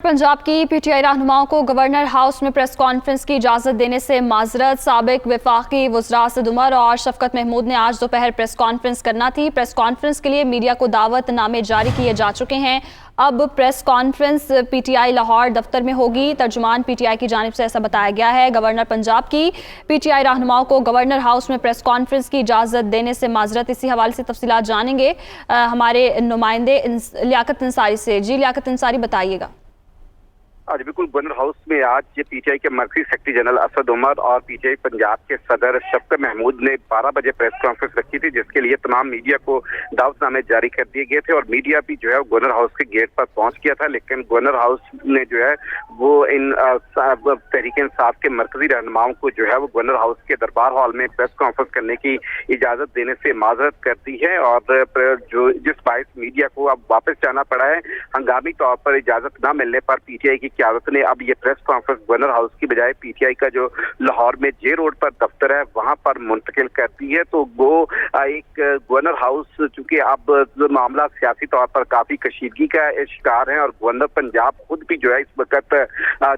पंजाब की पीटीआई रहनुमाओं को governor house में प्रेस कॉन्फ्रेंस की इजाजत देने से माजरत। साबिक वफाकी वज़रा असद उमर और शफकत महमूद ने आज दोपहर प्रेस कॉन्फ्रेंस करना थी। प्रेस कॉन्फ्रेंस के लिए मीडिया को दावत नामे जारी किए जा चुके हैं। अब प्रेस कॉन्फ्रेंस पीटीआई लाहौर दफ्तर में होगी। तर्जुमान पीटीआई की जानिब से ऐसा बताया गया है। गवर्नर पंजाब की पीटीआई रहनुमाओं को गवर्नर हाउस में प्रेस कॉन्फ्रेंस की इजाजत देने से माजरत। इसी हवाले से तफसीलात जानेंगे हमारे नुमाइंदे लियाकत अंसारी से। जी लियाकत अंसारी, बताइएगा। आज बिल्कुल गवर्नर हाउस में आज पीटीआई के मर्कजी सेक्रेटरी जनरल असद उमर और पीटीआई पंजाब के सदर शफकत महमूद ने 12 बजे प्रेस कॉन्फ्रेंस रखी थी, जिसके लिए तमाम मीडिया को दावतनामे जारी कर दिए गए थे और मीडिया भी जो है गवर्नर हाउस के गेट पर पहुंच गया था। लेकिन गवर्नर हाउस ने जो है वो इन तहरीक इंसाफ के मरकजी रहनुमाओं को जो है वो गवर्नर हाउस के दरबार हॉल में प्रेस कॉन्फ्रेंस करने की इजाजत देने से माजरत कर दी है और जो जिस बाइस मीडिया को अब वापस जाना पड़ा है। हंगामी तौर पर इजाजत न मिलने पर पीटीआई की क़यादत ने अब ये प्रेस कॉन्फ्रेंस गवर्नर हाउस की बजाय पीटीआई का जो लाहौर में जे रोड पर दफ्तर है वहां पर मुंतकिल कर दी है। तो वो एक गवर्नर हाउस, चूंकि अब मामला सियासी तौर पर काफी कशीदगी का शिकार है और गवर्नर पंजाब खुद भी जो है इस वक्त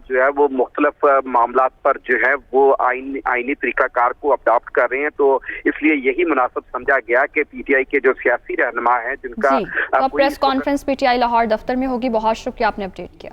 जो है वो मुख्तलिफ मामला पर जो है वो आईनी तरीकाकार को अडॉप्ट कर रहे हैं। तो इसलिए यही मुनासिब समझा गया कि पीटीआई के जो सियासी रहनुमा है जिनका तो प्रेस कॉन्फ्रेंस पीटीआई लाहौर दफ्तर में होगी। बहुत शुक्रिया, आपने अपडेट किया।